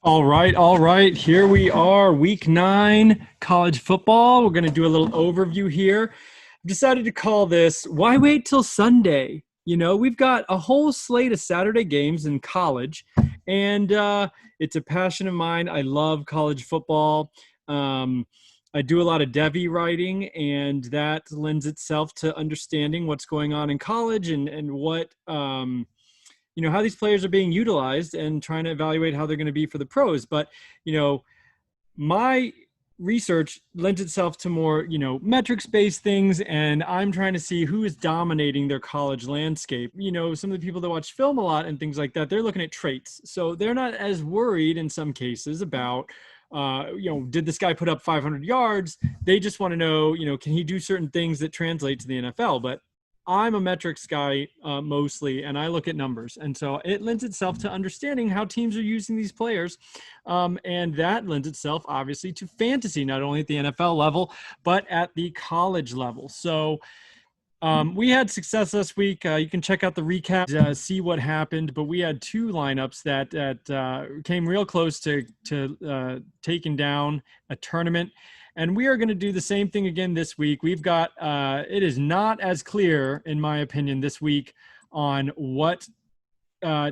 All right. Here we are, week 9, college football. We're going to do a little overview here. I've decided to call this Why Wait Till Sunday? We've got a whole slate of Saturday games in college, and it's a passion of mine. I love college football. Um, I do a lot of Devi writing, and that lends itself to understanding what's going on in college and what how these players are being utilized and trying to evaluate how they're going to be for the pros. But, my research lends itself to more, metrics based things. And I'm trying to see who is dominating their college landscape. Some of the people that watch film a lot and things like that, they're looking at traits. So they're not as worried in some cases about, did this guy put up 500 yards? They just want to know, can he do certain things that translate to the NFL? But I'm a metrics guy mostly, and I look at numbers. And so it lends itself to understanding how teams are using these players. And that lends itself, obviously, to fantasy, not only at the NFL level, but at the college level. So we had success this week. You can check out the recap, see what happened. But we had two lineups that came real close to taking down a tournament. And we are going to do the same thing again this week. We've got, it is not as clear, in my opinion, this week on what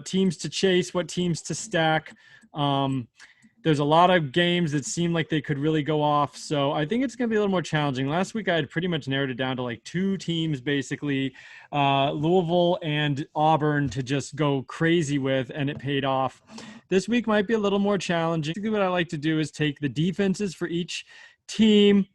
teams to chase, what teams to stack. There's a lot of games that seem like they could really go off. So I think it's going to be a little more challenging. Last week, I had pretty much narrowed it down to like two teams, basically, Louisville and Auburn, to just go crazy with, and it paid off. This week might be a little more challenging. Basically, what I like to do is take the defenses for each team,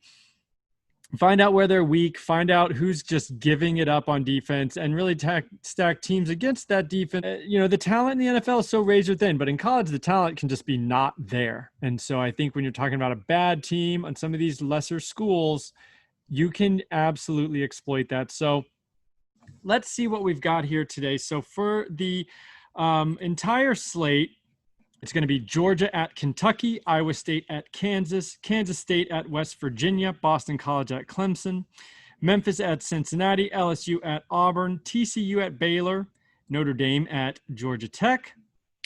find out where they're weak, find out who's just giving it up on defense, and really stack teams against that defense. The talent in the NFL is so razor thin, but in college, the talent can just be not there. And so I think when you're talking about a bad team on some of these lesser schools, you can absolutely exploit that. So let's see what we've got here today. So for the entire slate, it's going to be Georgia at Kentucky, Iowa State at Kansas, Kansas State at West Virginia, Boston College at Clemson, Memphis at Cincinnati, LSU at Auburn, TCU at Baylor, Notre Dame at Georgia Tech,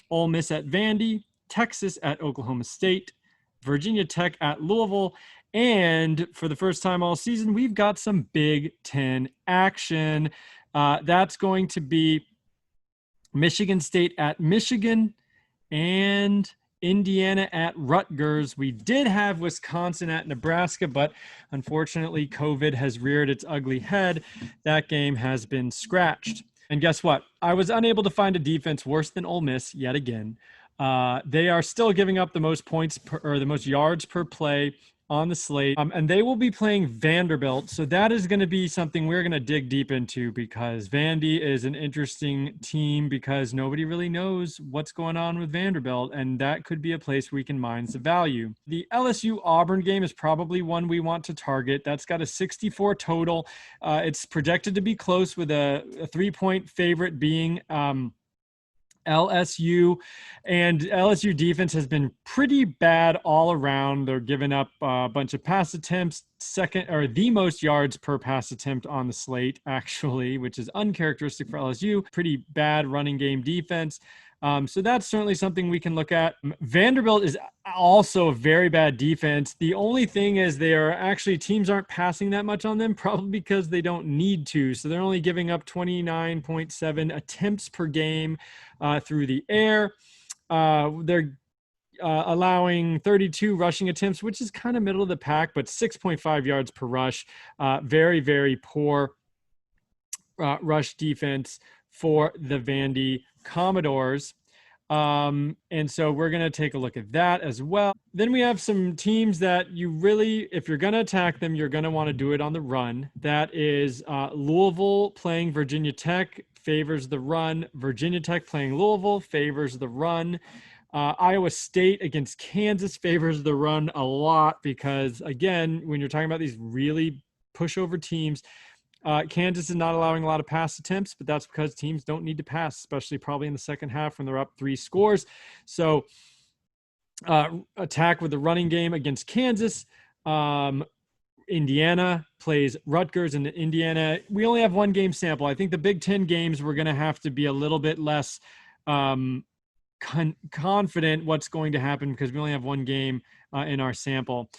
Ole Miss at Vandy, Texas at Oklahoma State, Virginia Tech at Louisville, and for the first time all season, we've got some Big Ten action. That's going to be Michigan State at Michigan, and Indiana at Rutgers. We did have Wisconsin at Nebraska, but unfortunately, COVID has reared its ugly head. That game has been scratched. And guess what? I was unable to find a defense worse than Ole Miss yet again. They are still giving up the most points or the most yards per play on the slate, and they will be playing Vanderbilt. So that is going to be something we're going to dig deep into, because Vandy is an interesting team because nobody really knows what's going on with Vanderbilt, and that could be a place where we can mine some value. The LSU Auburn game is probably one we want to target. That's got a 64 total. It's projected to be close, with a 3-point favorite being LSU, and LSU defense has been pretty bad all around. They're giving up a bunch of pass attempts, second or the most yards per pass attempt on the slate, actually, which is uncharacteristic for LSU. Pretty bad running game defense. So that's certainly something we can look at. Vanderbilt is also a very bad defense. The only thing is teams aren't passing that much on them, probably because they don't need to. So they're only giving up 29.7 attempts per game through the air. They're allowing 32 rushing attempts, which is kind of middle of the pack, but 6.5 yards per rush. Very, very poor rush defense for the Vandy Commodores. And so we're going to take a look at that as well. Then we have some teams that if you're going to attack them, you're going to want to do it on the run. That is Louisville playing Virginia Tech, favors the run. Virginia Tech playing Louisville, favors the run. Iowa State against Kansas favors the run a lot because, again, when you're talking about these really pushover teams, Kansas is not allowing a lot of pass attempts, but that's because teams don't need to pass, especially probably in the second half when they're up 3 scores. So attack with the running game against Kansas. Indiana plays Rutgers, and Indiana, we only have one game sample. I think the Big Ten games we're going to have to be a little bit less confident what's going to happen because we only have one game in our sample.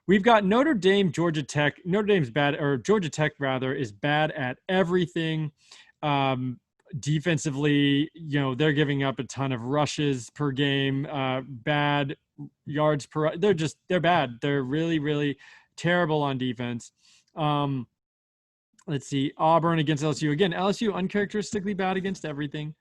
We've got Notre Dame, Georgia Tech. Notre Dame's bad, or Georgia Tech rather, is bad at everything. Defensively, they're giving up a ton of rushes per game, bad yards per. They're bad. They're really, really terrible on defense. Let's see, Auburn against LSU. Again, LSU uncharacteristically bad against everything.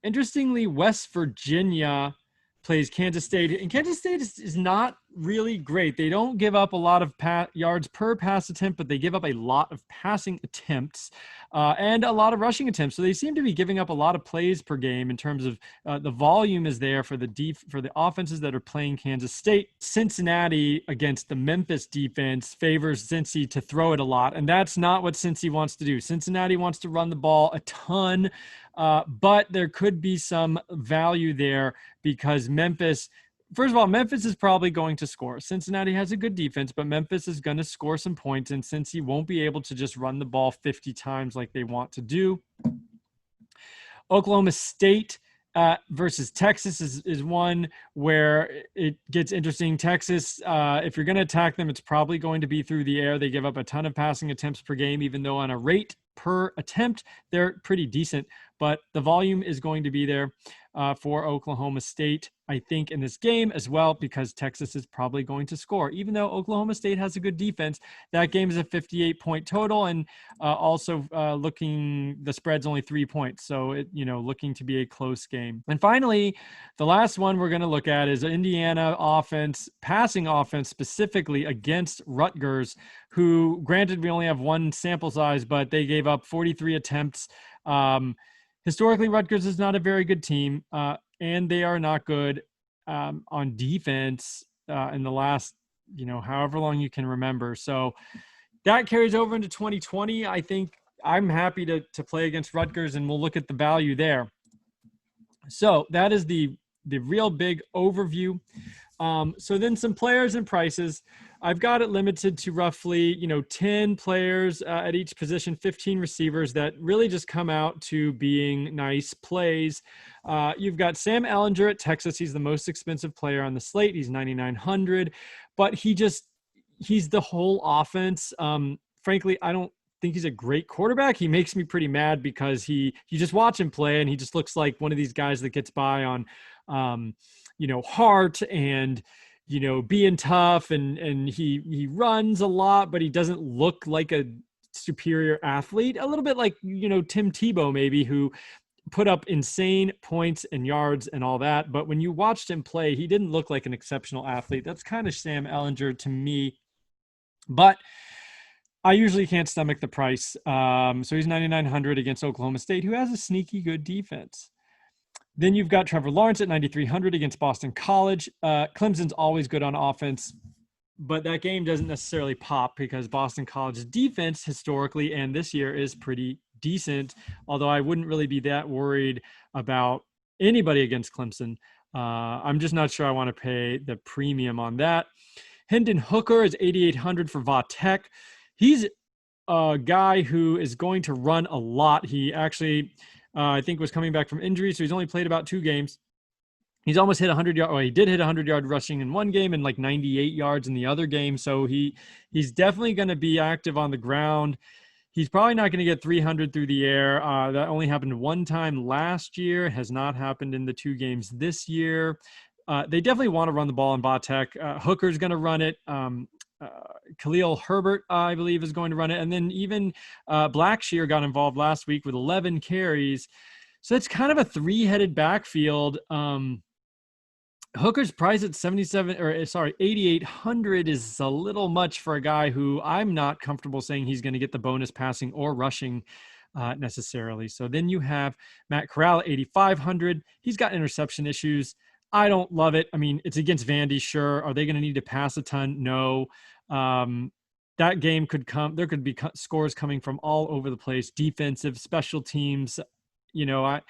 Interestingly, West Virginia plays Kansas State, and Kansas State is not really great. They don't give up a lot of yards per pass attempt, but they give up a lot of passing attempts and a lot of rushing attempts. So they seem to be giving up a lot of plays per game in terms of the volume is there for the offenses that are playing Kansas State. Cincinnati against the Memphis defense favors Cincy to throw it a lot, and that's not what Cincy wants to do. Cincinnati wants to run the ball a ton, but there could be some value there because Memphis is probably going to score. Cincinnati has a good defense, but Memphis is going to score some points, and Cincy won't be able to just run the ball 50 times like they want to do. Oklahoma State versus Texas is one where it gets interesting. Texas, if you're going to attack them, it's probably going to be through the air. They give up a ton of passing attempts per game, even though on a rate per attempt, they're pretty decent, but the volume is going to be there for Oklahoma State, I think, in this game as well, because Texas is probably going to score. Even though Oklahoma State has a good defense, that game is a 58-point total, and also the spread's only 3 points, so looking to be a close game. And finally, the last one we're going to look at is Indiana passing offense, specifically against Rutgers, who, granted, we only have one sample size, but they gave up 43 attempts. Historically, Rutgers is not a very good team, and they are not good on defense in the last, however long you can remember. So that carries over into 2020. I think I'm happy to play against Rutgers, and we'll look at the value there. So that is the real big overview. So then some players and prices. I've got it limited to roughly, 10 players at each position, 15 receivers that really just come out to being nice plays. You've got Sam Ehlinger at Texas. He's the most expensive player on the slate. He's 9,900, but he's the whole offense. Frankly, I don't think he's a great quarterback. He makes me pretty mad because you just watch him play and he just looks like one of these guys that gets by on, heart and, being tough, and he runs a lot, but he doesn't look like a superior athlete. A little bit like, Tim Tebow maybe, who put up insane points and yards and all that. But when you watched him play, he didn't look like an exceptional athlete. That's kind of Sam Ehlinger to me. But I usually can't stomach the price. So he's 9,900 against Oklahoma State, who has a sneaky good defense. Then you've got Trevor Lawrence at 9,300 against Boston College. Clemson's always good on offense, but that game doesn't necessarily pop because Boston College's defense historically and this year is pretty decent, although I wouldn't really be that worried about anybody against Clemson. I'm just not sure I want to pay the premium on that. Hendon Hooker is 8,800 for Va Tech. He's a guy who is going to run a lot. He actually... I think was coming back from injury, so he's only played about 2 games. He's almost hit 100 yards. He did hit 100-yard rushing in one game and like 98 yards in the other game. So he's definitely going to be active on the ground. He's probably not going to get 300 through the air. That only happened one time last year. Has not happened in the 2 games this year. They definitely want to run the ball in Va Tech. Hooker's going to run it. Khalil Herbert, I believe, is going to run it. And then even Blackshear got involved last week with 11 carries. So it's kind of a 3-headed backfield. Hooker's price at 8,800 is a little much for a guy who I'm not comfortable saying he's going to get the bonus passing or rushing necessarily. So then you have Matt Corral at 8,500. He's got interception issues. I don't love it. I mean, it's against Vandy, sure. Are they going to need to pass a ton? No. That game could come. There could be scores coming from all over the place. Defensive, special teams. I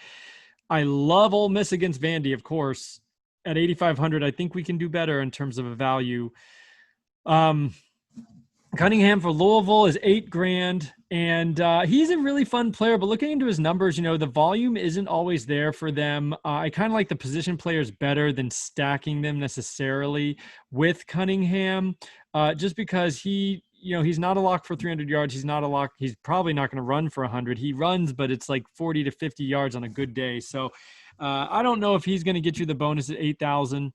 love Ole Miss against Vandy, of course. At 8,500, I think we can do better in terms of a value. Cunningham for Louisville is $8,000, and he's a really fun player. But looking into his numbers, the volume isn't always there for them. I kind of like the position players better than stacking them necessarily with Cunningham, just because he's not a lock for 300 yards. He's not a lock. He's probably not going to run for 100. He runs, but it's like 40 to 50 yards on a good day. So I don't know if he's going to get you the bonus at 8,000.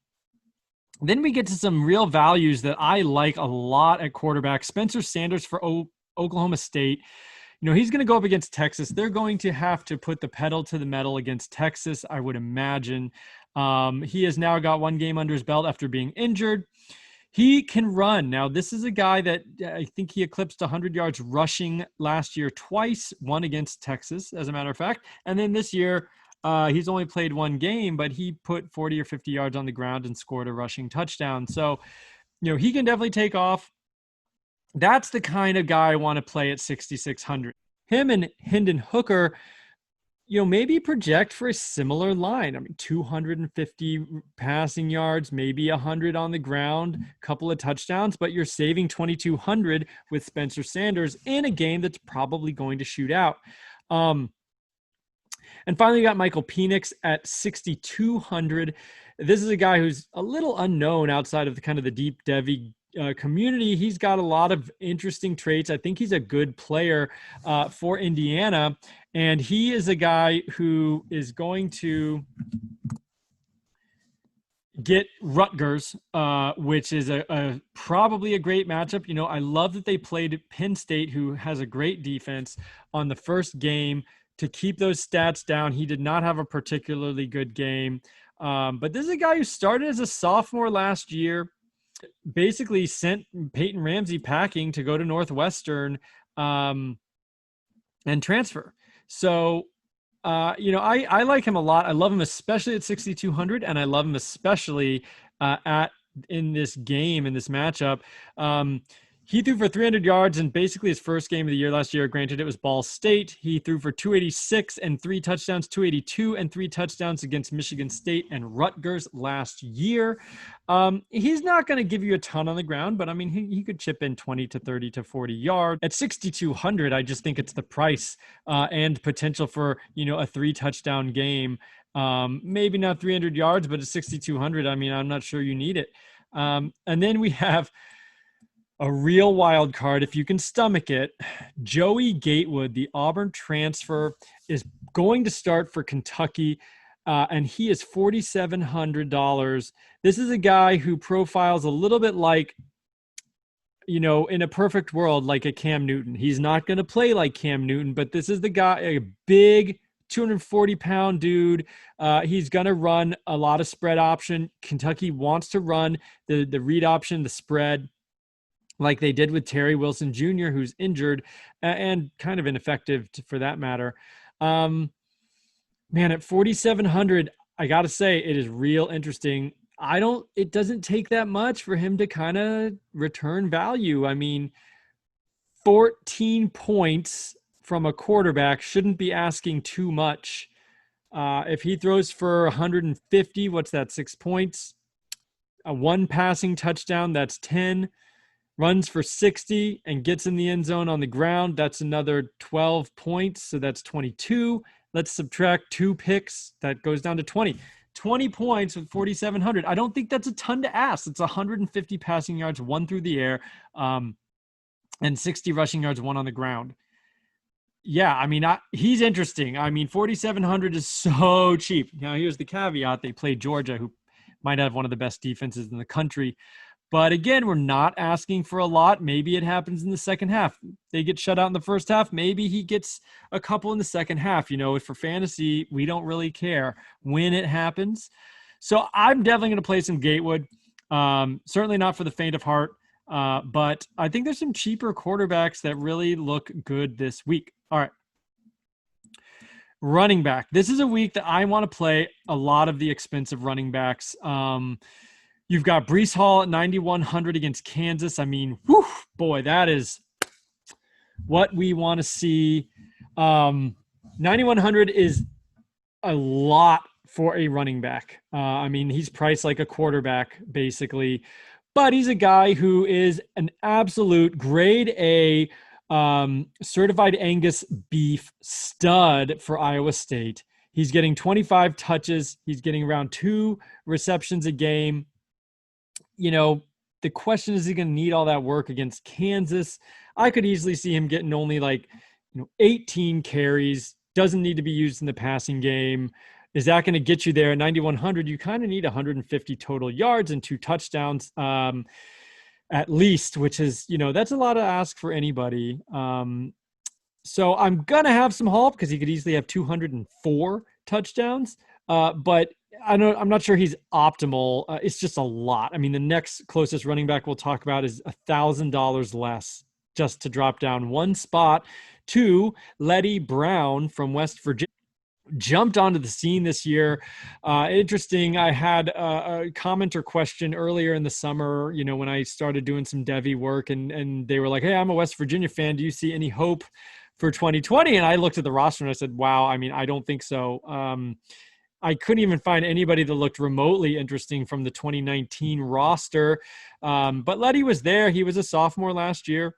Then we get to some real values that I like a lot at quarterback. Spencer Sanders for Oklahoma State. He's going to go up against Texas. They're going to have to put the pedal to the metal against Texas, I would imagine. He has now got one game under his belt after being injured. He can run. Now, this is a guy that I think he eclipsed 100 yards rushing last year twice, one against Texas, as a matter of fact. And then this year, he's only played one game, but he put 40 or 50 yards on the ground and scored a rushing touchdown. So, he can definitely take off. That's the kind of guy I want to play at 6,600. Him and Hendon Hooker, maybe project for a similar line. 250 passing yards, maybe 100 on the ground, a couple of touchdowns, but you're saving 2,200 with Spencer Sanders in a game that's probably going to shoot out. And finally, you got Michael Penix at 6,200. This is a guy who's a little unknown outside of the deep Devy community. He's got a lot of interesting traits. I think he's a good player for Indiana. And he is a guy who is going to get Rutgers, which is probably a great matchup. I love that they played Penn State, who has a great defense, on the first game to keep those stats down. He did not have a particularly good game. But this is a guy who started as a sophomore last year, basically sent Peyton Ramsey packing to go to Northwestern and transfer. So, I like him a lot. I love him especially at 6,200, and I love him especially in this game, in this matchup. He threw for 300 yards in basically his first game of the year last year. Granted, it was Ball State. He threw for 286 and 3 touchdowns, 282 and 3 touchdowns against Michigan State and Rutgers last year. He's not going to give you a ton on the ground, but he could chip in 20 to 30 to 40 yards. At 6,200, I just think it's the price and potential for, a 3 touchdown game. Maybe not 300 yards, but at 6,200, I'm not sure you need it. And then we have a real wild card, if you can stomach it. Joey Gatewood, the Auburn transfer, is going to start for Kentucky, and he is $4,700. This is a guy who profiles a little bit like, in a perfect world, like a Cam Newton. He's not going to play like Cam Newton, but this is the guy, a big 240-pound dude. He's going to run a lot of spread option. Kentucky wants to run the read option, the spread, like they did with Terry Wilson Jr., who's injured and kind of ineffective for that matter. Man, at 4,700, I got to say, it is real interesting. It doesn't take that much for him to kind of return value. 14 points from a quarterback shouldn't be asking too much. If he throws for 150, what's that, 6 points? A 1 passing touchdown, that's 10. Runs for 60 and gets in the end zone on the ground, that's another 12 points, so that's 22. Let's subtract 2 picks, that goes down to 20. 20 points with 4,700. I don't think that's a ton to ask. It's 150 passing yards, 1 through the air, and 60 rushing yards, 1 on the ground. Yeah, he's interesting. 4,700 is so cheap. Now, here's the caveat. They play Georgia, who might have one of the best defenses in the country. But again, we're not asking for a lot. Maybe it happens in the second half. They get shut out in the first half. Maybe he gets a couple in the second half. For fantasy, we don't really care when it happens. So I'm definitely going to play some Gatewood. Certainly not for the faint of heart. But I think there's some cheaper quarterbacks that really look good this week. All right. Running back. This is a week that I want to play a lot of the expensive running backs. You've got Breece Hall at 9,100 against Kansas. Boy, that is what we want to see. 9,100 is a lot for a running back. He's priced like a quarterback, basically. But he's a guy who is an absolute grade A certified Angus beef stud for Iowa State. He's getting 25 touches. He's getting around 2 receptions a game. You know, the question is he going to need all that work against Kansas? I could easily see him getting only 18 carries. Doesn't need to be used in the passing game. Is that going to get you there at 9,100? You kind of need 150 total yards and 2 touchdowns at least, which is, that's a lot to ask for anybody. So I'm going to have some hope because he could easily have 204 touchdowns. But I'm not sure he's optimal. It's just a lot. I mean, the next closest running back we'll talk about is $1,000 less just to drop down one spot to Letty Brown from West Virginia. Jumped onto the scene this year. Interesting. I had a commenter question earlier in the summer, when I started doing some Devy work and they were like, "Hey, I'm a West Virginia fan. Do you see any hope for 2020?" And I looked at the roster and I said, wow, I mean, I don't think so. I couldn't even find anybody that looked remotely interesting from the 2019 roster. But Letty was there. He was a sophomore last year.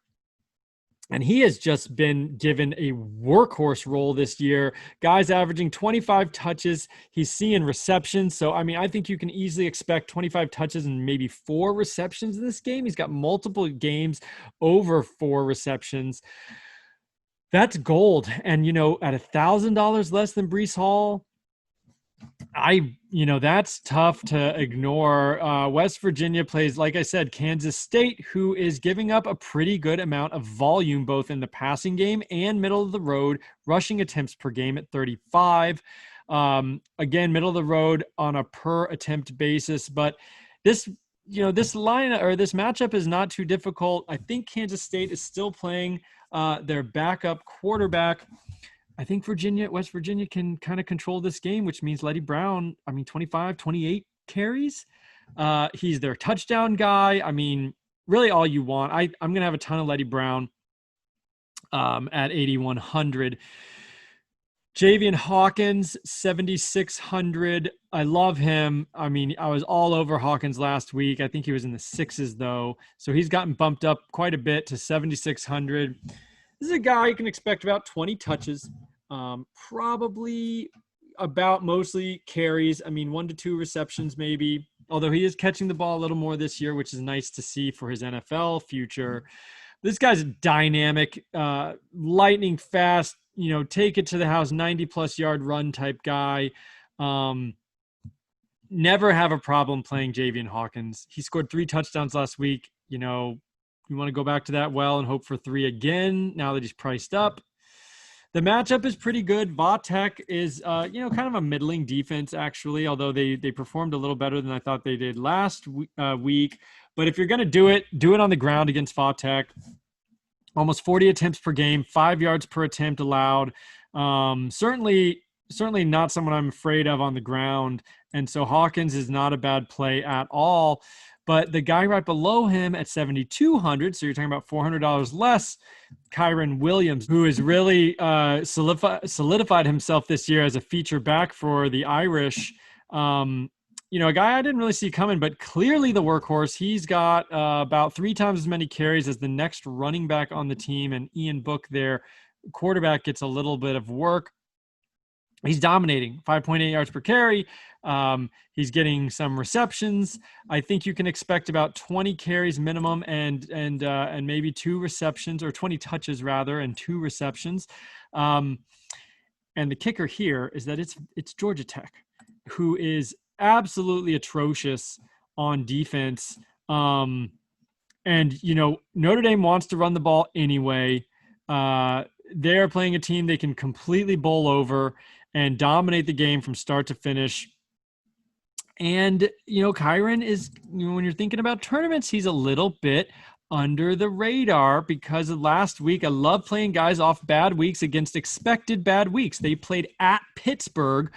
And he has just been given a workhorse role this year. Guys averaging 25 touches. He's seeing receptions. So, I mean, I think you can easily expect 25 touches and maybe 4 receptions in this game. He's got multiple games over 4 receptions. That's gold. And, at $1,000 less than Breece Hall, that's tough to ignore. West Virginia plays, like I said, Kansas State, who is giving up a pretty good amount of volume, both in the passing game and middle of the road, rushing attempts per game at 35. Again, middle of the road on a per attempt basis, but this line or this matchup is not too difficult. I think Kansas State is still playing their backup quarterback. I think West Virginia can kind of control this game, which means Letty Brown, 25, 28 carries. He's their touchdown guy. I mean, really all you want. I'm going to have a ton of Letty Brown at 8,100. Javian Hawkins, 7,600. I love him. I mean, I was all over Hawkins last week. I think he was in the 6s, though. So he's gotten bumped up quite a bit to 7,600. This is a guy you can expect about 20 touches, probably about mostly carries. 1 to 2 receptions maybe, although he is catching the ball a little more this year, which is nice to see for his NFL future. This guy's a dynamic, lightning fast, take it to the house, 90-plus yard run type guy. Never have a problem playing Javian Hawkins. He scored 3 touchdowns last week. You want to go back to that well and hope for 3 again now that he's priced up. The matchup is pretty good. Vatek is, kind of a middling defense, actually, although they performed a little better than I thought they did last week. But if you're going to do it on the ground against Vatek. Almost 40 attempts per game, 5 yards per attempt allowed. Certainly not someone I'm afraid of on the ground. And so Hawkins is not a bad play at all. But the guy right below him at 7,200, so you're talking about $400 less, Kyren Williams, who has really solidified himself this year as a feature back for the Irish. A guy I didn't really see coming, but clearly the workhorse. He's got about 3 times as many carries as the next running back on the team, and Ian Book, their quarterback, gets a little bit of work. He's dominating, 5.8 yards per carry. He's getting some receptions. I think you can expect about 20 carries minimum and maybe 2 receptions, or 20 touches rather, and 2 receptions. And the kicker here is that it's Georgia Tech, who is absolutely atrocious on defense. And Notre Dame wants to run the ball anyway. They're playing a team they can completely bowl over and dominate the game from start to finish. And, Kyren is, when you're thinking about tournaments, he's a little bit under the radar because of last week. I love playing guys off bad weeks against expected bad weeks. They played at Pittsburgh.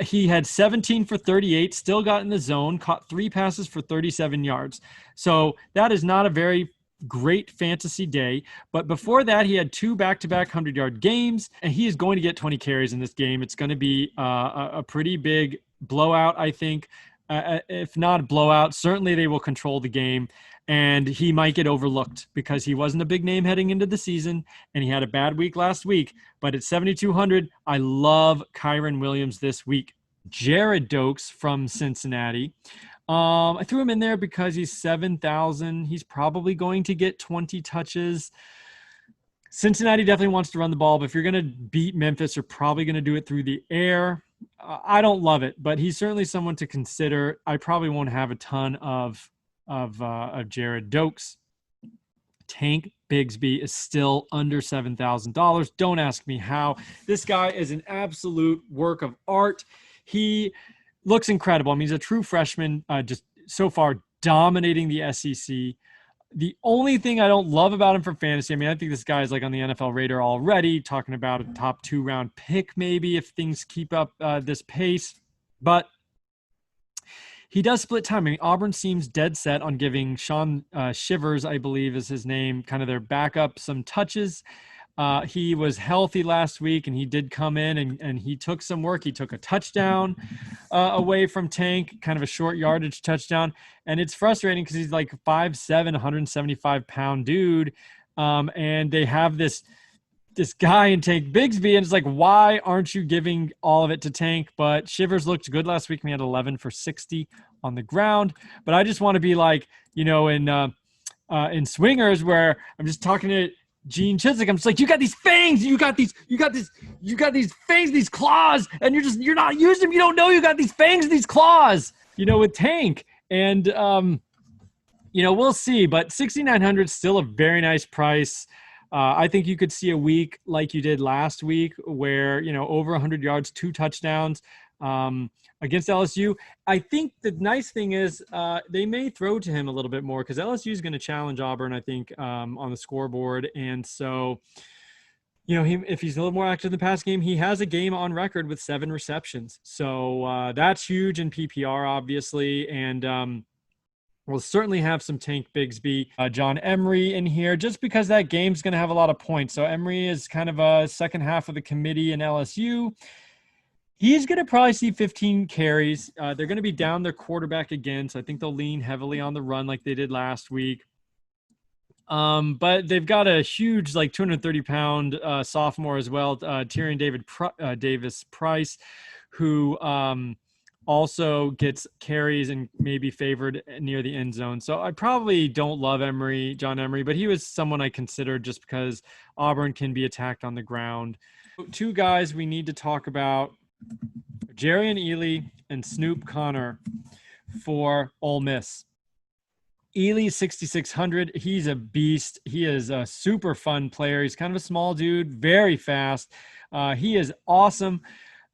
He had 17 for 38, still got in the zone, caught 3 passes for 37 yards. So that is not a very great fantasy day. But before that, he had 2 back-to-back 100-yard games, and he is going to get 20 carries in this game. It's going to be a pretty big blowout, I think. if not blowout, certainly they will control the game. And he might get overlooked because he wasn't a big name heading into the season, and he had a bad week last week. But at 7,200, I love Kyron Williams this week. Jared Dokes from Cincinnati. I threw him in there because he's 7,000. He's probably going to get 20 touches. Cincinnati definitely wants to run the ball, but if you're going to beat Memphis, you're probably going to do it through the air. I don't love it, but he's certainly someone to consider. I probably won't have a ton of Jared Dokes. Tank Bigsby is still under $7,000. Don't ask me how. This guy is an absolute work of art. He looks incredible. I mean, he's a true freshman, just so far dominating the SEC. The only thing I don't love about him for fantasy, I mean, I think this guy is like on the NFL radar already, talking about a top 2-round pick maybe if things keep up this pace. But he does split time. I mean, Auburn seems dead set on giving Sean Shivers, I believe is his name, kind of their backup, some touches. He was healthy last week, and he did come in and he took some work. He took a touchdown away from Tank, kind of a short yardage touchdown. And it's frustrating because he's like 5'7", 175-pound dude. And they have this guy in Tank Bigsby, and it's like, why aren't you giving all of it to Tank? But Shivers looked good last week. He had 11 for 60 on the ground. But I just want to be like, in Swingers, where I'm just talking to Gene Chiswick, I'm just like, you got these fangs, you got these fangs, these claws, and you're not using them. You don't know you got these fangs, these claws, with Tank. And, we'll see, but 6,900 is still a very nice price. I think you could see a week like you did last week where, over 100 yards, 2 touchdowns against LSU. I think the nice thing is they may throw to him a little bit more because LSU is going to challenge Auburn, I think, on the scoreboard. And so, if he's a little more active in the pass game, he has a game on record with 7 receptions. So that's huge in PPR, obviously. And we'll certainly have some Tank Bigsby, John Emery in here, just because that game's going to have a lot of points. So Emery is kind of a second half of the committee in LSU. He's going to probably see 15 carries. They're going to be down their quarterback again, so I think they'll lean heavily on the run like they did last week. But they've got a huge, like 230-pound sophomore as well, Tyrion Davis Price, who also gets carries and maybe favored near the end zone. So I probably don't love John Emery, but he was someone I considered just because Auburn can be attacked on the ground. 2 guys we need to talk about, Jerry and Ely and Snoop Connor for Ole Miss. Ely 6,600. He's a beast. He is a super fun player. He's kind of a small dude, very fast. He is awesome.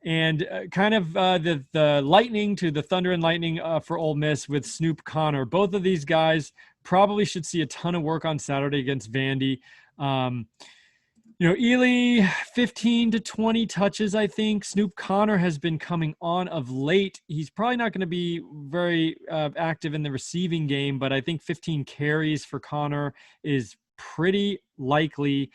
And kind of the lightning to the thunder and lightning for Ole Miss with Snoop Connor. Both of these guys probably should see a ton of work on Saturday against Vandy. Ely, 15 to 20 touches, I think. Snoop Connor has been coming on of late. He's probably not going to be very active in the receiving game, but I think 15 carries for Connor is pretty likely,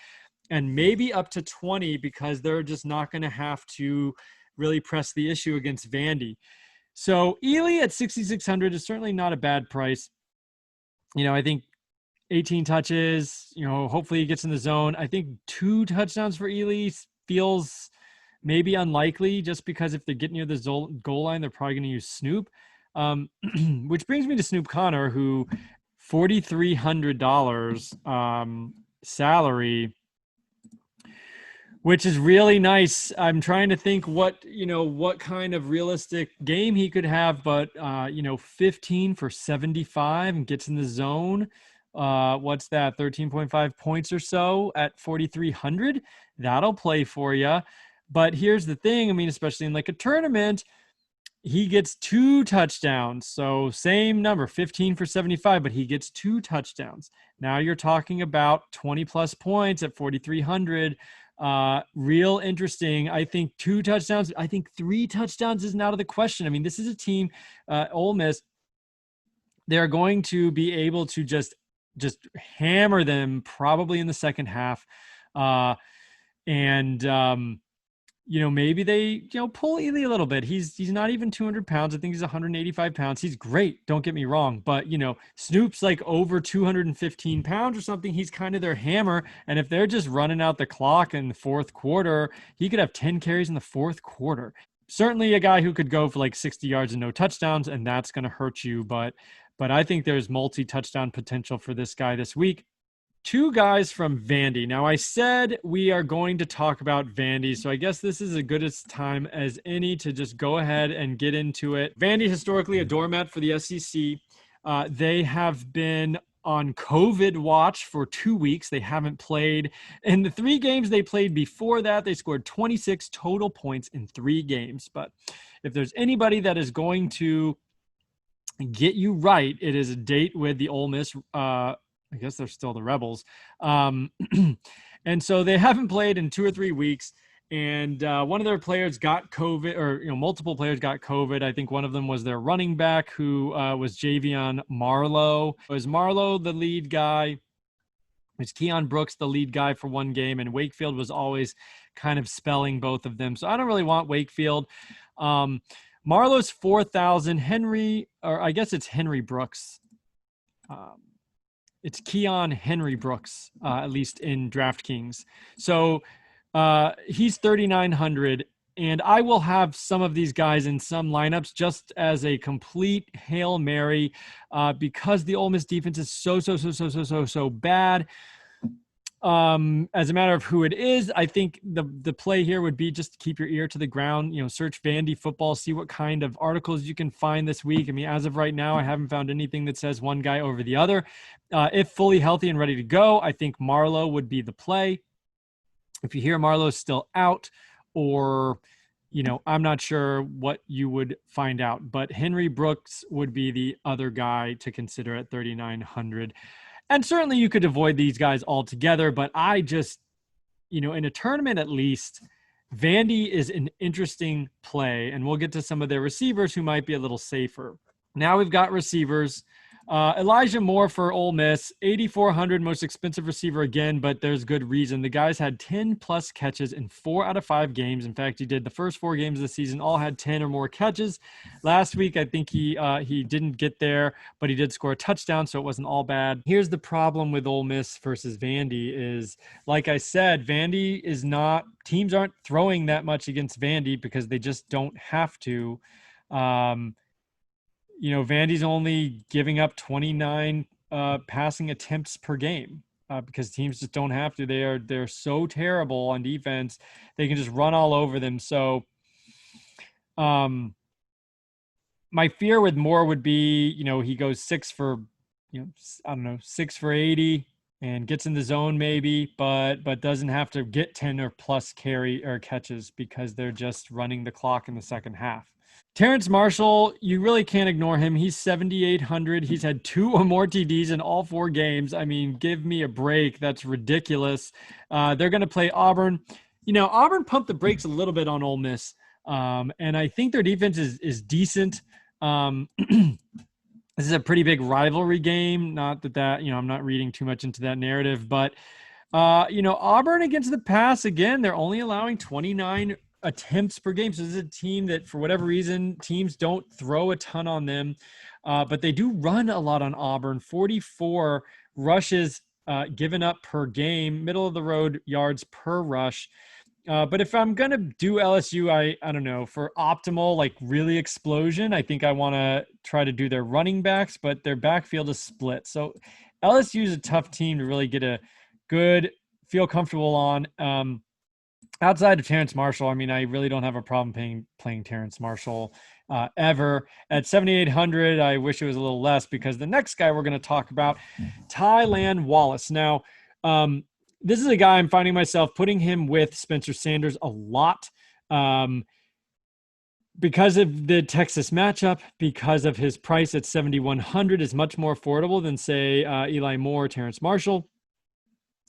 and maybe up to 20 because they're just not going to have to really press the issue against Vandy. So Ely at 6,600 is certainly not a bad price. I think 18 touches, hopefully he gets in the zone. I think 2 touchdowns for Ely feels maybe unlikely just because if they get near the goal line, they're probably going to use Snoop. Which brings me to Snoop Connor, who $4,300 salary, which is really nice. I'm trying to think what kind of realistic game he could have, but 15 for 75 and gets in the zone. What's that? 13.5 points or so at 4,300. That'll play for you. But here's the thing. I mean, especially in like a tournament, he gets 2 touchdowns. So same number, 15 for 75, but he gets 2 touchdowns. Now you're talking about 20 plus points at 4,300. Real interesting. I think 2 touchdowns. I think 3 touchdowns isn't out of the question. I mean, this is a team, Ole Miss, they're going to be able to just hammer them probably in the second half. maybe they, pull Ely a little bit. He's not even 200 pounds. I think he's 185 pounds. He's great. Don't get me wrong. But, Snoop's like over 215 pounds or something. He's kind of their hammer. And if they're just running out the clock in the fourth quarter, he could have 10 carries in the fourth quarter. Certainly a guy who could go for like 60 yards and no touchdowns, and that's going to hurt you. But I think there's multi-touchdown potential for this guy this week. Two guys from Vandy. Now, I said we are going to talk about Vandy, so I guess this is as good a time as any to just go ahead and get into it. Vandy, historically a doormat for the SEC. They have been on COVID watch for 2 weeks. They haven't played. In the 3 games they played before that, they scored 26 total points in 3 games. But if there's anybody that is going to get you right, it is a date with the Ole Miss I guess they're still the Rebels. And so they haven't played in 2 or 3 weeks. And one of their players got COVID, or, multiple players got COVID. I think one of them was their running back, who was Javion Marlowe. Was Marlowe the lead guy? Was Keon Brooks the lead guy for one game? And Wakefield was always kind of spelling both of them. So I don't really want Wakefield. Marlowe's 4,000. Henry Brooks. It's Keon Henry Brooks, at least in DraftKings. So he's 3,900, and I will have some of these guys in some lineups just as a complete Hail Mary because the Ole Miss defense is so bad. As a matter of who it is, I think the play here would be just to keep your ear to the ground, search Vandy football, see what kind of articles you can find this week. I mean, as of right now, I haven't found anything that says one guy over the other. If fully healthy and ready to go, I think Marlowe would be the play. If you hear Marlowe's still out, or, I'm not sure what you would find out, but Henry Brooks would be the other guy to consider at 3,900. And certainly you could avoid these guys altogether, but I just, in a tournament at least, Vandy is an interesting play, and we'll get to some of their receivers who might be a little safer. Now we've got receivers. Elijah Moore for Ole Miss, 8,400, most expensive receiver again, but there's good reason. The guy's had 10-plus catches in 4 out of 5 games. In fact, he did the first 4 games of the season, all had 10 or more catches. Last week, I think he didn't get there, but he did score a touchdown, so it wasn't all bad. Here's the problem with Ole Miss versus Vandy is, like I said, Vandy is not – teams aren't throwing that much against Vandy because they just don't have to. Vandy's only giving up 29 passing attempts per game because teams just don't have to. They're so terrible on defense. They can just run all over them. So my fear with Moore would be, he goes 6 for 80 and gets in the zone maybe, but doesn't have to get 10 or plus carry or catches because they're just running the clock in the second half. Terrence Marshall, you really can't ignore him. He's 7,800. He's had 2 or more TDs in all 4 games. I mean, give me a break. That's ridiculous. They're going to play Auburn. Auburn pumped the brakes a little bit on Ole Miss, and I think their defense is decent. This is a pretty big rivalry game. Not that I'm not reading too much into that narrative, but Auburn against the pass, again, they're only allowing 29 attempts per game. So this is a team that, for whatever reason, teams don't throw a ton on them, but they do run a lot on Auburn. 44 rushes given up per game, middle of the road yards per rush. But if I'm going to do LSU, I don't know, for optimal, like really explosion, I think I want to try to do their running backs, but their backfield is split. So LSU is a tough team to really get a good, feel comfortable on. Outside of Terrence Marshall, I mean, I really don't have a problem playing Terrence Marshall ever. At 7,800, I wish it was a little less because the next guy we're going to talk about, Tylan Wallace. Now, this is a guy I'm finding myself putting him with Spencer Sanders a lot because of the Texas matchup, because of his price at 7,100 is much more affordable than, say, Eli Moore, Terrence Marshall.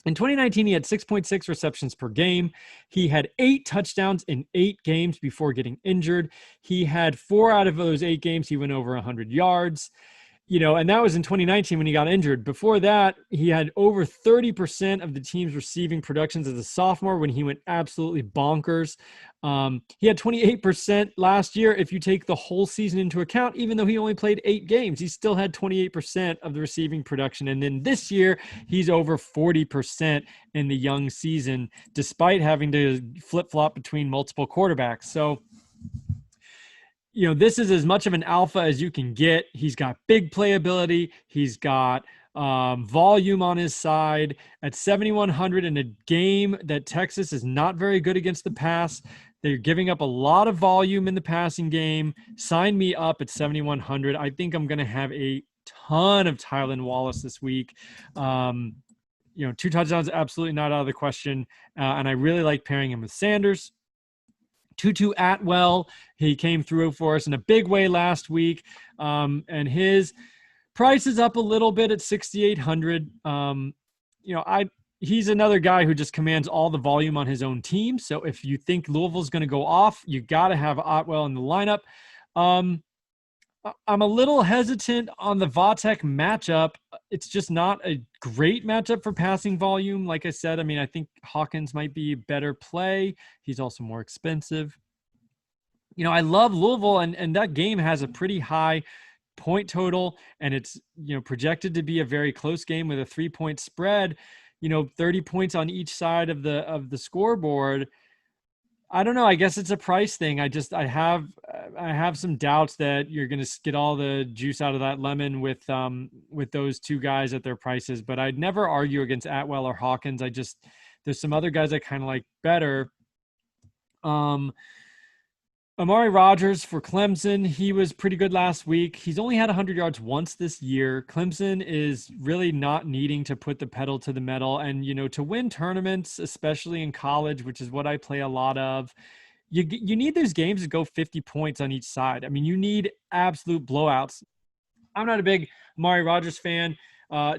In 2019, he had 6.6 receptions per game. He had 8 touchdowns in 8 games before getting injured. He had 4 out of those 8 games, he went over 100 yards. And that was in 2019 when he got injured. Before that, he had over 30% of the team's receiving productions as a sophomore when he went absolutely bonkers. He had 28% last year. If you take the whole season into account, even though he only played 8 games, he still had 28% of the receiving production. And then this year, he's over 40% in the young season, despite having to flip-flop between multiple quarterbacks. So, this is as much of an alpha as you can get. He's got big playability. He's got volume on his side at 7,100 in a game that Texas is not very good against the pass. They're giving up a lot of volume in the passing game. Sign me up at 7,100. I think I'm going to have a ton of Tylan Wallace this week. 2 touchdowns, absolutely not out of the question. And I really like pairing him with Sanders. Tutu Atwell, he came through for us in a big way last week. And his price is up a little bit at 6,800. He's another guy who just commands all the volume on his own team. So if you think Louisville's going to go off, you got to have Otwell in the lineup. I'm a little hesitant on the Vatek matchup. It's just not a great matchup for passing volume. Like I said, I think Hawkins might be a better play. He's also more expensive. I love Louisville, and that game has a pretty high point total, and it's projected to be a very close game with a 3-point spread. 30 points on each side of the scoreboard. I don't know. I guess it's a price thing. I have some doubts that you're going to get all the juice out of that lemon with those two guys at their prices. But I'd never argue against Atwell or Hawkins. There's some other guys I kind of like better. Amari Rodgers for Clemson. He was pretty good last week. He's only had 100 yards once this year. Clemson is really not needing to put the pedal to the metal. And, to win tournaments, especially in college, which is what I play a lot of, you need those games to go 50 points on each side. You need absolute blowouts. I'm not a big Amari Rodgers fan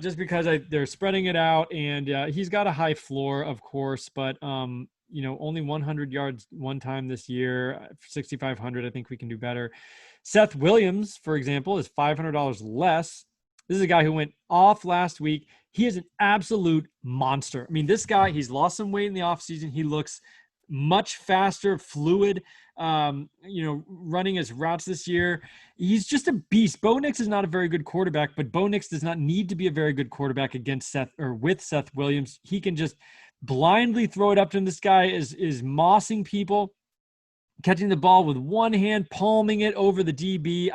just because they're spreading it out. And he's got a high floor, of course, but only 100 yards one time this year, 6,500. I think we can do better. Seth Williams, for example, is $500 less. This is a guy who went off last week. He is an absolute monster. This guy, he's lost some weight in the offseason. He looks much faster, fluid, running his routes this year. He's just a beast. Bo Nix is not a very good quarterback, but Bo Nix does not need to be a very good quarterback with Seth Williams. He can just blindly throw it up to him. This guy is mossing people, catching the ball with one hand, palming it over the DB.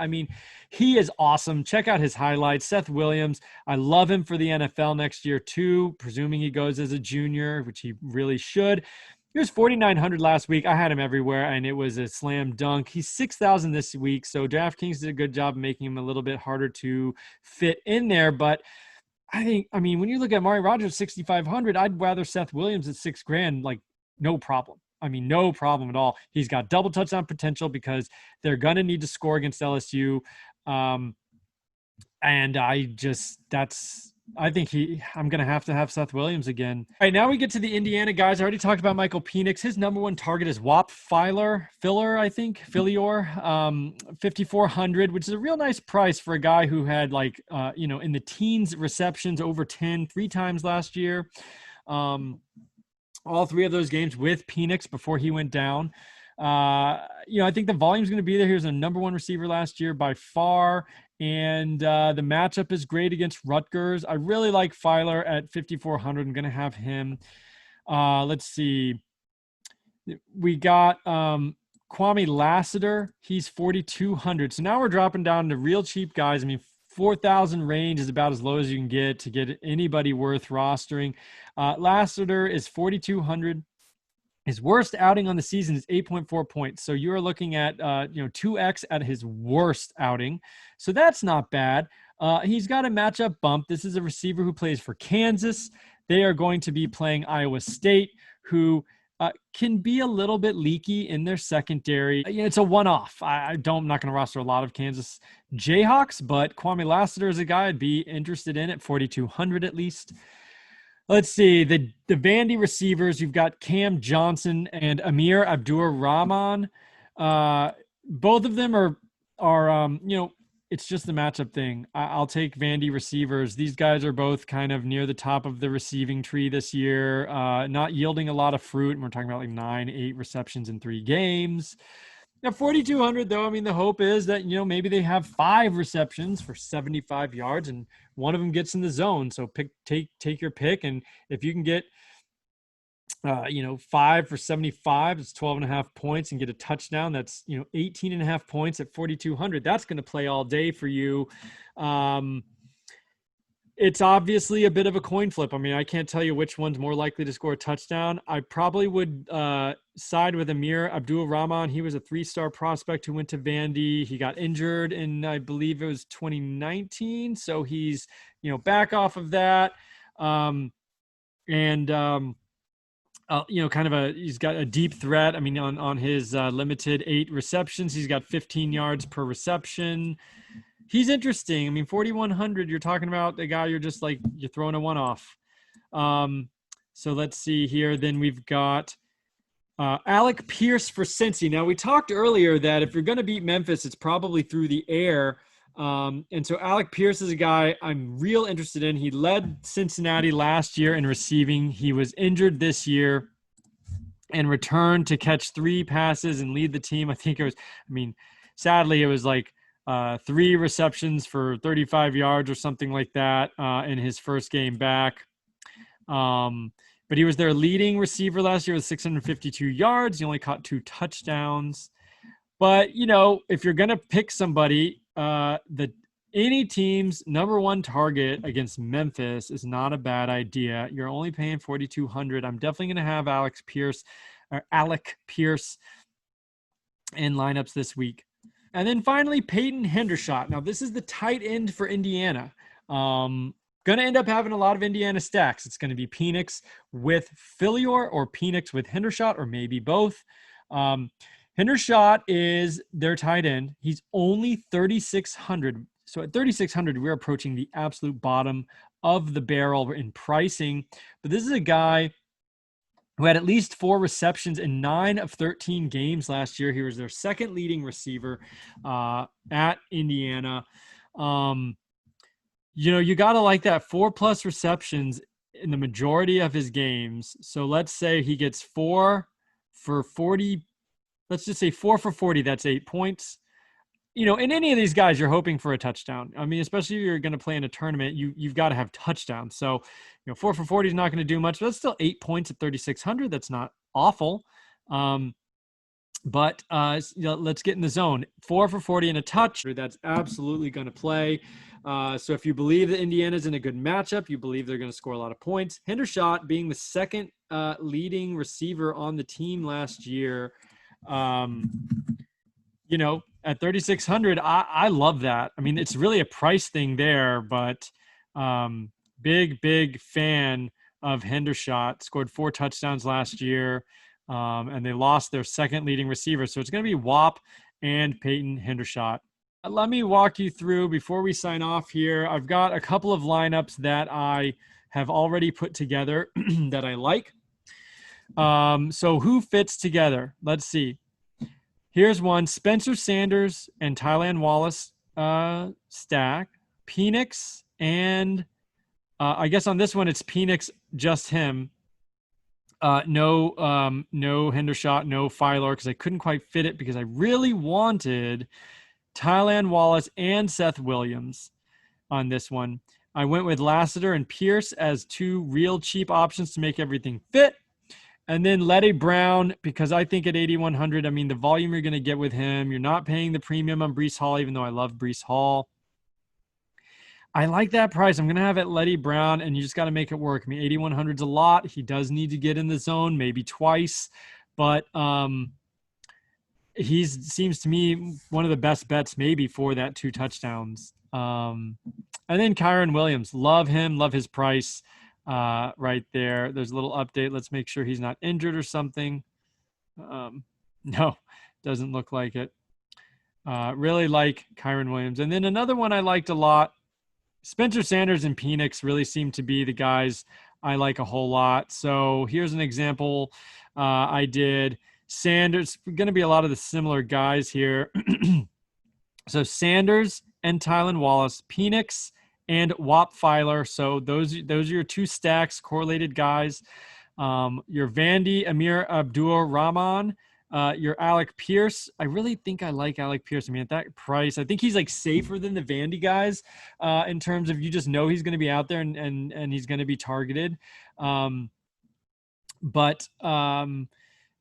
He is awesome. Check out his highlights. Seth Williams, I love him for the NFL next year too, presuming he goes as a junior, which he really should. He was 4,900 last week. I had him everywhere, and it was a slam dunk. He's 6,000 this week, so DraftKings did a good job of making him a little bit harder to fit in there, but I think, when you look at Amari Rodgers, 6,500, I'd rather Seth Williams at $6,000, like no problem. No problem at all. He's got double touchdown potential because they're going to need to score against LSU. And I think I'm going to have Seth Williams again. All right, now we get to the Indiana guys. I already talked about Michael Penix. His number one target is Whop Filior, 5,400, which is a real nice price for a guy who had in the teens receptions over 10 3 times last year. All 3 of those games with Penix before he went down. I think the volume's going to be there. He was a number 1 receiver last year by far. And the matchup is great against Rutgers. I really like Filior at 5,400. I'm going to have him. Let's see. We got Kwame Lassiter. He's 4,200. So now we're dropping down to real cheap guys. 4,000 range is about as low as you can get to get anybody worth rostering. Lassiter is 4,200. His worst outing on the season is 8.4 points. So you're looking at, 2x at his worst outing. So that's not bad. He's got a matchup bump. This is a receiver who plays for Kansas. They are going to be playing Iowa State, who can be a little bit leaky in their secondary. It's a one-off. I'm not going to roster a lot of Kansas Jayhawks, but Kwame Lassiter is a guy I'd be interested in at 4,200 at least. Let's see, the Vandy receivers, you've got Cam Johnson and Amir Abdur-Rahman. Both of them are it's just the matchup thing. I'll take Vandy receivers. These guys are both kind of near the top of the receiving tree this year, not yielding a lot of fruit. And we're talking about like 8 receptions in 3 games. At 4,200, though, I mean, the hope is that, maybe they have 5 receptions for 75 yards and one of them gets in the zone. So take your pick. And if you can get, 5 for 75, it's 12.5 points, and get a touchdown, that's, 18.5 points at 4,200. That's going to play all day for you. It's obviously a bit of a coin flip. I mean, I can't tell you which one's more likely to score a touchdown. I probably would side with Amir Abdul-Rahman. He was a 3-star prospect who went to Vandy. He got injured in, I believe it was 2019. So he's, back off of that. He's got a deep threat. I mean, on his limited 8 receptions, he's got 15 yards per reception. He's interesting. I mean, 4,100, you're talking about a guy you're throwing a one-off. So let's see here. Then we've got Alec Pierce for Cincy. Now, we talked earlier that if you're going to beat Memphis, it's probably through the air. And so Alec Pierce is a guy I'm real interested in. He led Cincinnati last year in receiving. He was injured this year and returned to catch 3 passes and lead the team. Sadly, it was 3 receptions for 35 yards or something like that in his first game back. But he was their leading receiver last year with 652 yards. He only caught 2 touchdowns. But, if you're going to pick somebody, any team's number 1 target against Memphis is not a bad idea. You're only paying 4,200. I'm definitely going to have Alec Pierce in lineups this week. And then finally, Peyton Hendershot. Now, this is the tight end for Indiana. Going to end up having a lot of Indiana stacks. It's going to be Penix with Philyor or Penix with Hendershot, or maybe both. Hendershot is their tight end. He's only 3,600. So at 3,600, we're approaching the absolute bottom of the barrel in pricing. But this is a guy who had at least 4 receptions in 9 of 13 games last year. He was their second leading receiver at Indiana. You got to like that 4+ receptions in the majority of his games. So let's say he gets 4 for 40. Let's just say 4 for 40. That's 8 points. In any of these guys, you're hoping for a touchdown. I mean, especially if you're going to play in a tournament, you've got to have touchdowns. So, 4 for 40 is not going to do much, but that's still 8 points at 3,600. That's not awful. But let's get in the zone. 4 for 40 and a touch. That's absolutely going to play. So if you believe that Indiana's in a good matchup, you believe they're going to score a lot of points. Hendershot being the second leading receiver on the team last year, at 3,600, I love that. I mean, it's really a price thing there, but big fan of Hendershot. Scored 4 touchdowns last year, and they lost their second leading receiver. So it's going to be Wap and Peyton Hendershot. Let me walk you through, before we sign off here, I've got a couple of lineups that I have already put together that I like. So who fits together? Let's see. Here's one: Spencer Sanders and Tylan Wallace stack. Penix and I guess on this one it's Penix, just him. No Hendershot, no Philor, because I couldn't quite fit it because I really wanted Tylan Wallace and Seth Williams on this one. I went with Lassiter and Pierce as 2 real cheap options to make everything fit. And then Letty Brown, because I think at 8,100, I mean, the volume you're going to get with him, you're not paying the premium on Breece Hall, even though I love Breece Hall. I like that price. I'm going to have it Letty Brown, and you just got to make it work. I mean, 8,100 is a lot. He does need to get in the zone, maybe twice. But he seems to me one of the best bets maybe for that 2 touchdowns. And then Kyron Williams. Love him. Love his price. Right there. There's a little update. Let's make sure he's not injured or something. No, doesn't look like it. Really like Kyron Williams. And then another one I liked a lot, Spencer Sanders and Penix really seem to be the guys I like a whole lot. So here's an example. I did Sanders, going to be a lot of the similar guys here. So Sanders and Tylan Wallace, Penix and Wap Filer. So those are your two stacks, correlated guys. Your Vandy, Amir Abdul Rahman, your Alec Pierce. I really think I like Alec Pierce. I mean, at that price, I think he's like safer than the Vandy guys in terms of you just know he's going to be out there and he's going to be targeted. But the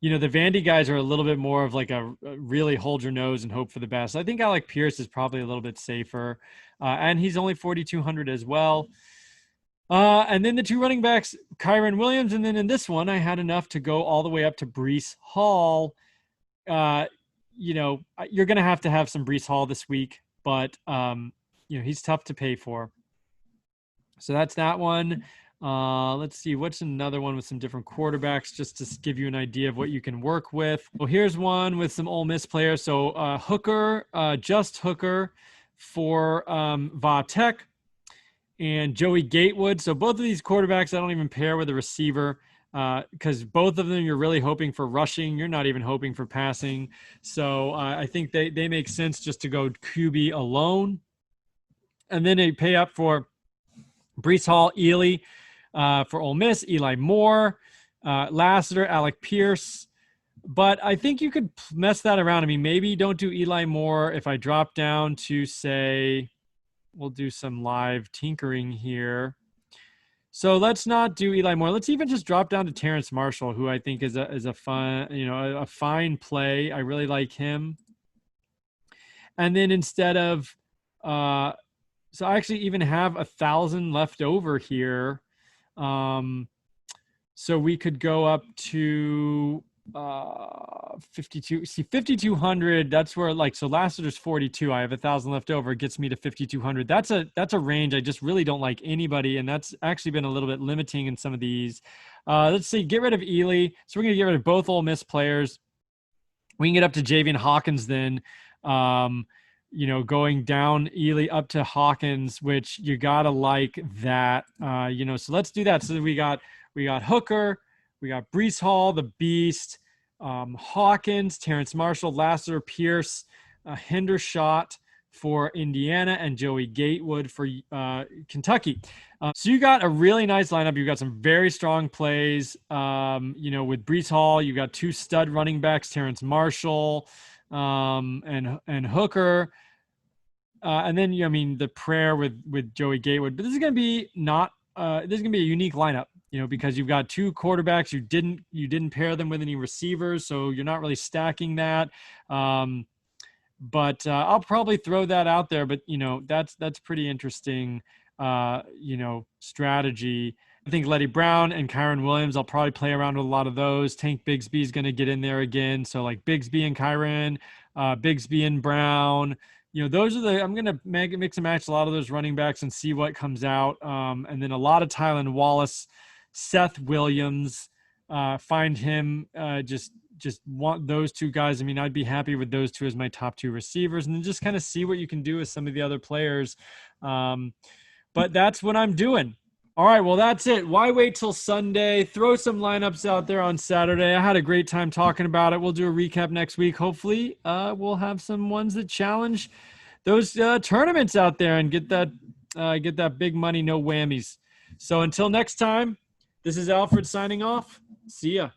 Vandy guys are a little bit more of like a really hold your nose and hope for the best. I think Alec Pierce is probably a little bit safer, and he's only 4,200 as well. And then the two running backs, Kyron Williams, and then in this one, I had enough to go all the way up to Breece Hall. You're going to have some Breece Hall this week, but he's tough to pay for. So that's that one. Let's see, what's another one with some different quarterbacks, just to give you an idea of what you can work with. Well, here's one with some Ole Miss players. So Hooker, just Hooker for Va Tech, and Joey Gatewood. So both of these quarterbacks, I don't even pair with a receiver because both of them you're really hoping for rushing. You're not even hoping for passing. So I think they make sense just to go QB alone. And then they pay up for Breece Hall, Ely, for Ole Miss, Eli Moore, Lassiter, Alec Pierce. But I think you could mess that around. I mean, maybe don't do Eli Moore. If I drop down to, say, we'll do some live tinkering here. So let's not do Eli Moore. Let's even just drop down to Terrence Marshall, who I think is a fun, a fine play. I really like him. And then instead of, so I actually even have 1,000 left over here. So we could go up to 52. See, 5,200. That's where so Lassiter's 42. I have 1,000 left over. It gets me to 5,200. That's a range. I just really don't like anybody, and that's actually been a little bit limiting in some of these. Let's see. Get rid of Ely. So we're gonna get rid of both Ole Miss players. We can get up to Javian Hawkins then. Going down Ely up to Hawkins, which you gotta like that. So let's do that. So we got Hooker, we got Breece Hall, the Beast, Hawkins, Terrence Marshall, Lassiter, Pierce, Hendershot for Indiana, and Joey Gatewood for Kentucky. So you got a really nice lineup. You've got some very strong plays. With Breece Hall, you got two stud running backs, Terrence Marshall and Hooker. And then, the prayer with Joey Gatewood. But this is going to be this is going to be a unique lineup, because you've got two quarterbacks. You didn't pair them with any receivers, so you're not really stacking that. But I'll probably throw that out there. But, that's pretty interesting, strategy. I think Letty Brown and Kyron Williams, I'll probably play around with a lot of those. Tank Bigsby is going to get in there again. So like Bigsby and Kyron, Bigsby and Brown, those are I'm going to mix and match a lot of those running backs and see what comes out. And then a lot of Tylan Wallace, Seth Williams, find him, just want those two guys. I mean, I'd be happy with those two as my top two receivers, and then just kind of see what you can do with some of the other players. But that's what I'm doing. All right, well, that's it. Why wait till Sunday? Throw some lineups out there on Saturday. I had a great time talking about it. We'll do a recap next week. Hopefully, we'll have some ones that challenge those tournaments out there and get that big money, no whammies. So until next time, this is Alfred signing off. See ya.